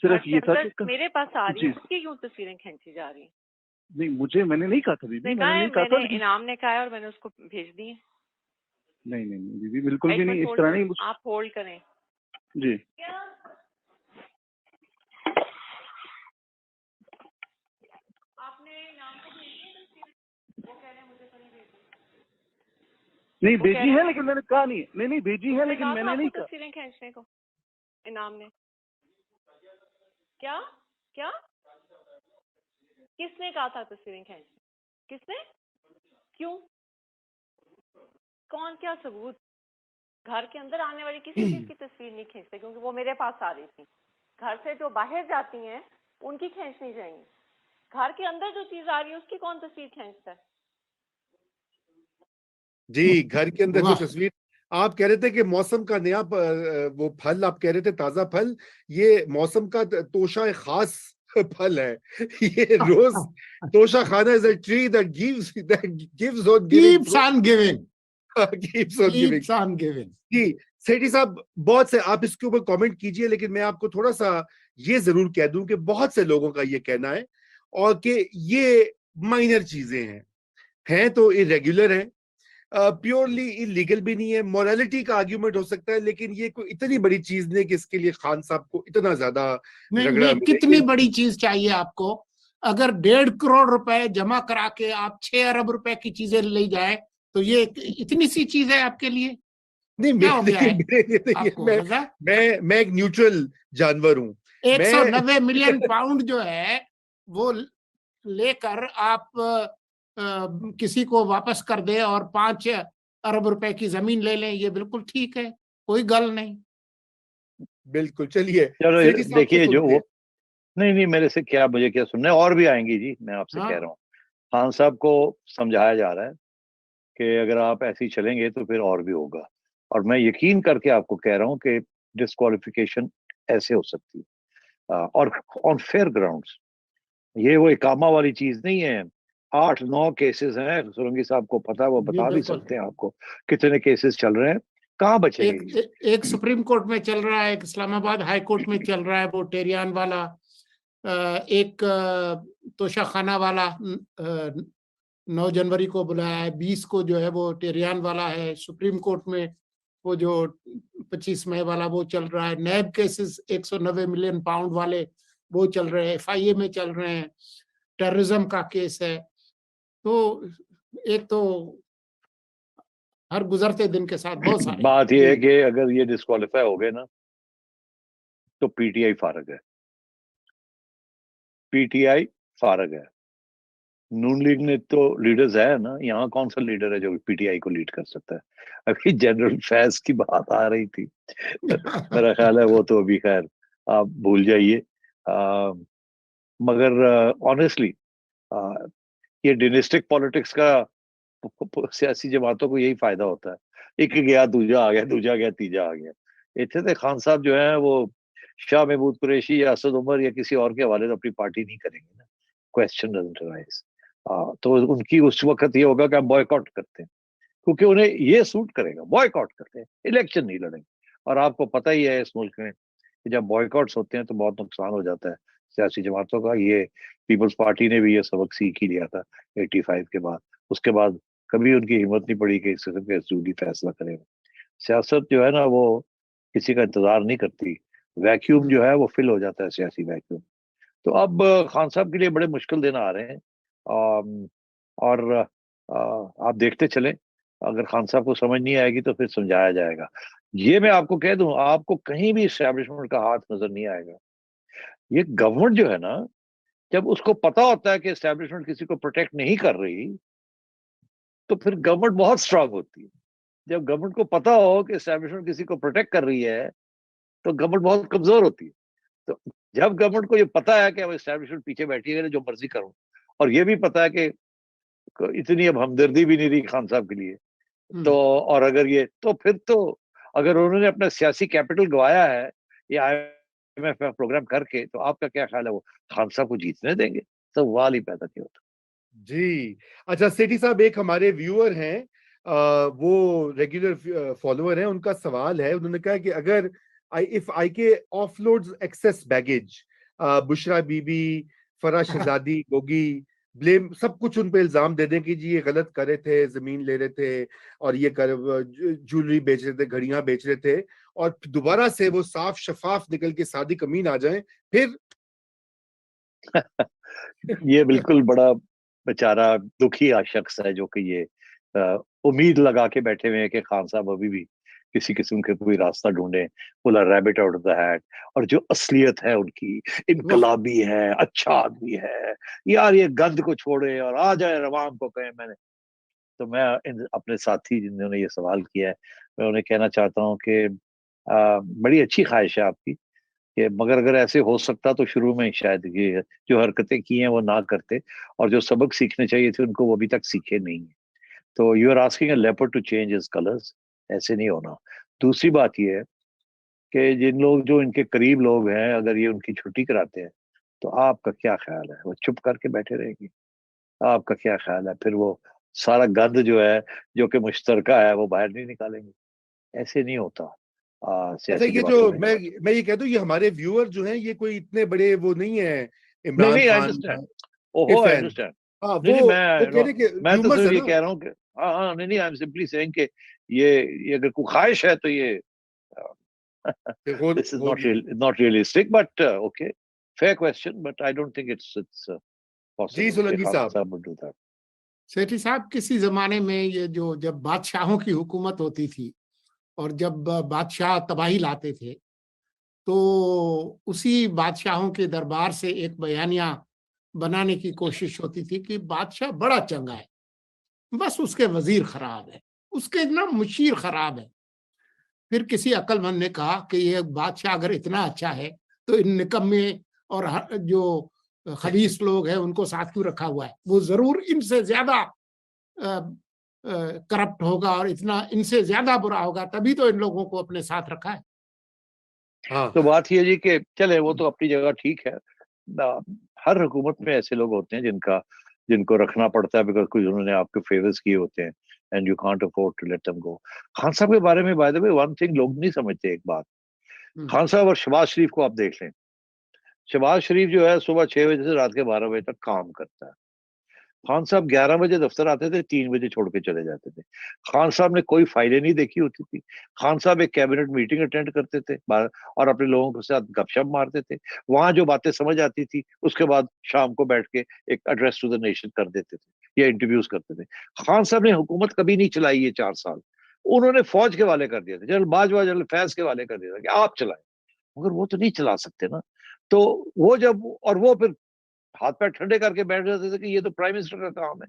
सिर्फ ये था कि मेरे पास आ रही है, उसकी क्यों तस्वीरें खींची जा रही है? नहीं, मैंने नहीं कहा था बीबी, मैंने नहीं कहा था। इनाम ने कहा है और मैंने उसको भेज दी है। नहीं बीबी, बिल्कुल भी नहीं, इस तरह नहीं। आप होल्ड करें जी। आपने इनाम को भेज दी? वो कह रहे हैं मुझे कहीं भेज दी। नहीं भेजी है, लेकिन मैंने कहा नहीं भेजी है, लेकिन मैंने नहीं कहा तस्वीरें खींचने को इनाम ने। क्या किसने कहा था तस्वीरें खींचने? किसने? क्यों? कौन? क्या सबूत? घर के अंदर आने वाली किसी चीज की तस्वीर नहीं खींचते, क्योंकि वो मेरे पास आ रही थी। घर से जो बाहर जाती हैं उनकी खींचनी चाहिए। घर के अंदर जो चीज आ रही है उसकी कौन तस्वीर खींचता है? जी, घर के अंदर जो तस्वीर आप कह रहे थे कि मौसम का नया वो फल आप कह रहे थे, ताजा फल, ये मौसम का तोशा खास फल है। ये रोज Toshakhana is a tree that gives on giving. जी सेठी साहब, बहुत से आप इसके ऊपर कमेंट कीजिए, लेकिन मैं आपको थोड़ा सा ये जरूर कह दूं कि बहुत से लोगों का ये कहना है और कि ये माइनर चीजें हैं तो इरेगुलर हैं, प्योरली इलीगल भी नहीं है, मोरालिटी का आर्ग्यूमेंट हो सकता है, लेकिन ये कोई इतनी बड़ी चीज नहीं कि इसके लिए खान साहब को इतना ज्यादा रगड़ा। कितनी बड़ी चीज चाहिए आपको? अगर 1.5 करोड़ रुपए जमा करा के आप 6 अरब रुपए की चीजें ले जाए तो ये इतनी सी चीज है आपके लिए? नहीं, मैं एक न्यूट्रल जानवर हूँ। 190 मिलियन पाउंड जो है वो लेकर आप किसी को वापस कर दे और 5 अरब रुपए की जमीन ले लें, ये बिल्कुल ठीक है, कोई गल नहीं। बिल्कुल, चलिए चलो देखिए जो वो नहीं मेरे से क्या, मुझे क्या सुनने, और भी आएंगी जी। मैं आपसे कह रहा हूँ, खान साहब को समझाया जा रहा है कि अगर आप ऐसे ही चलेंगे तो फिर और भी होगा, और मैं यकीन करके आपको कह रहा हूँ कि डिस्क्वालिफिकेशन ऐसे हो सकती है और ऑन फेयर ग्राउंड्स। ये वो इकामा वाली चीज नहीं है। 8-9 केसेस हैं, सुरंगी साहब को पता है, वो बता भी सकते हैं आपको कितने केसेस चल रहे हैं, कहाँ बचेंगे। एक सुप्रीम कोर्ट में चल रहा है, एक इस्लामाबाद हाई कोर्ट में चल रहा है वो टेरियान वाला, एक तोशा खाना वाला 9 जनवरी को बुलाया है, 20 को जो है वो टेरियान वाला है। सुप्रीम कोर्ट में वो जो 25 मई वाला वो चल रहा है। नैब केसेस 190 मिलियन पाउंड वाले वो चल रहे हैं, FIA में चल रहे हैं। टेररिज्म का केस है। तो एक तो हर गुजरते दिन के साथ बहुत सारे। बात यह है कि अगर ये डिस्क्वालीफाई हो गए ना तो PTI फारग है। PTI फारग है। नून लीग ने तो लीडर्स है ना, यहाँ कौन सा लीडर है जो PTI को लीड कर सकता है? अभी जनरल फैज की बात आ रही थी मेरा ख्याल है वो तो अभी खैर आप भूल जाइए। मगर ऑनेस्टली ये डिनेस्टिक पॉलिटिक्स का सियासी जमातों को यही फायदा होता है। एक गया दूजा आ गया, दूजा गया तीजा आ गया। इतने तो खान साहब जो है वो शाह महमूद कुरैशी या असद उमर या किसी और के हवाले से अपनी पार्टी नहीं करेंगे ना, क्वेश्चन डजंट अराइज। तो उनकी उस वक्त ये होगा कि हम बॉयकॉट करते हैं, क्योंकि उन्हें ये सूट करेगा। बॉयकॉट करते हैं, इलेक्शन नहीं लड़ेंगे। और आपको पता ही है इस मुल्क में कि जब बॉयकॉट्स होते हैं तो बहुत नुकसान हो जाता है सियासी जमातों का। ये पीपल्स पार्टी ने भी ये सबक सीख ही लिया था 85 के बाद। उसके बाद कभी उनकी हिम्मत नहीं पड़ी कि इस किस्म का सूदी फैसला करेगा। सियासत जो है ना वो किसी का इंतजार नहीं करती। वैक्यूम जो है वो फिल हो जाता है, सियासी वैक्यूम। तो अब खान साहब के लिए बड़े मुश्किल दिन आ रहे हैं। और आप देखते चलें, अगर खान साहब को समझ नहीं आएगी तो फिर समझाया जाएगा। ये मैं आपको कह दूं, आपको कहीं भी एस्टैब्लिशमेंट का हाथ नजर नहीं आएगा। ये गवर्नमेंट जो है ना, जब उसको पता होता है कि एस्टैब्लिशमेंट किसी को प्रोटेक्ट नहीं कर रही तो फिर गवर्नमेंट बहुत स्ट्रांग होती है। जब गवर्नमेंट को पता हो कि एस्टैब्लिशमेंट किसी को प्रोटेक्ट कर रही है तो गवर्नमेंट बहुत कमजोर होती है। तो जब गवर्नमेंट को ये पता है कि अब एस्टैब्लिशमेंट पीछे बैठी है, जो मर्जी करो, और ये भी पता है कि इतनी अब हमदर्दी भी नहीं रही खान साहब के लिए, तो और अगर ये तो फिर तो अगर उन्होंने अपना सियासी कैपिटल गवाया है या IMF प्रोग्राम करके, तो आपका क्या ख्याल है वो खान साहब को जीतने देंगे? सवाल ही पैदा नहीं होता। जी अच्छा, सेठी साहब एक हमारे व्यूअर हैं, वो रेगुलर फॉलोअर हैं, उनका सवाल है, उन्होंने कहा कि अगर if IK offloads excess baggage Bushra Bibi, Faraz Shahzadi, Gogi, blame सब कुछ उन पे इल्जाम दे दें कि जी ये गलत कर रहे थे, जमीन ले रहे थे और ये कर ज्वेलरी बेच रहे थे, घड़ियां बेच रहे थे, और दोबारा से वो साफ शफाफ निकल के सादिक अमीन आ जाएं फिर। ये बिल्कुल बड़ा बेचारा दुखी शख्स है जो कि ये उम्मीद लगा के बैठे हुए हैं कि खान साहब अभी भी किसी किस्म के कोई रास्ता ढूंढे, pull rabbit out of the hat. और जो असलियत है उनकी, इनकलाबी है, अच्छा आदमी है, यार ये गंद को छोड़े और आ जाए रवाम को कहें। मैंने तो मैं अपने साथी जिन्होंने ये सवाल किया है, मैं उन्हें कहना चाहता हूँ कि बड़ी अच्छी ख्वाहिश है आपकी कि मगर अगर ऐसे हो सकता तो शुरू में शायद ये जो हरकतें की हैं वो ना करते, और जो सबक सीखने चाहिए थे उनको वो अभी तक सीखे नहीं है। तो you are asking a leopard to change his colours, ऐसे नहीं होना। दूसरी बात ये है कि जिन लोग जो इनके करीब लोग हैं, अगर ये उनकी छुट्टी कराते हैं तो आपका क्या ख्याल है? वो चुप करके बैठे रहेंगे? आपका क्या ख्याल है? फिर वो सारा गंद जो है, जो कि मुश्तरका है, वो बाहर नहीं निकालेंगे? ऐसे नहीं होता अच्छा, सियासी ये जमातों जो में। मैं ये कह दूं, ये हमारे व्यूअर जो हैं ये कोई इतने बड़े वो नहीं है नहीं इमरान नहीं, आई खान अंडरस्टैंड। के ओहो, आई फैन। अंडरस्टैंड। हाँ, नहीं नहीं, वो कह रहे कि मैं तो ह्यूमर्स सिर्फ है ये ना। कह रहा हूँ कि हाँ हाँ, नहीं नहीं, आई एम सिंपली सेइंग कि ये अगर कोई ख्वाहिश है तो ये this is होगी। not realistic, but okay, fair question, but I don't think it's ji possible कि सोलंकी खान साहब। साहब would do that. सेठी साहब, किसी जमाने में ये जो जब बादशाहों की हुकूमत होती थी और जब बादशाह तबाही लाते थे, तो उसी बादशाहों के दरबार से एक बयानिया बनाने की कोशिश होती थी कि बादशाह बड़ा चंगा है, बस उसके वजीर खराब है, उसके ना मुशीर खराब है। फिर किसी अक्लमंद ने कहा कि ये बादशाह अगर इतना अच्छा है तो इन निकम्मे और जो खबीस लोग हैं उनको साथ क्यों रखा हुआ है? वो जरूर इनसे ज्यादा करप्ट होगा और इतना इनसे ज्यादा बुरा होगा, तभी तो इन लोगों को अपने साथ रखा है। हाँ, तो बात ये जी कि चले वो तो अपनी जगह ठीक है। हर हुकूमत में ऐसे लोग होते हैं जिनको रखना पड़ता है बिकॉज कुछ उन्होंने आपके फेवर्स किए होते हैं, and you can't afford to let them go. Khan साहब के बारे में by the way one thing लोग नहीं समझते, एक बात, खान साहब और शहबाज शरीफ को आप देख लें। शहबाज शरीफ जो है सुबह 6 बजे से रात के 12 बजे तक काम करता है। खान साहब 11 बजे दफ्तर आते थे, 3 बजे छोड़ के चले जाते थे। खान साहब ने कोई फाइलें नहीं देखी होती थी। खान साहब एक कैबिनेट मीटिंग अटेंड करते थे और अपने लोगों के साथ गपशप मारते थे। वहां जो बातें समझ आती थी उसके बाद शाम को बैठ के एक एड्रेस टू द नेशन कर देते थे या इंटरव्यूज करते थे। खान साहब ने हुकूमत कभी नहीं चलाई ये 4 साल। उन्होंने फौज के वाले कर दिए थे, जनरल बाजवा जनरल फैज के वाले कर दिया था कि आप चलाएं, मगर वो तो नहीं चला सकते ना। तो वो जब और वो फिर हाथ पैर ठंडे करके बैठ जाते थे कि ये तो प्राइम मिनिस्टर का काम है।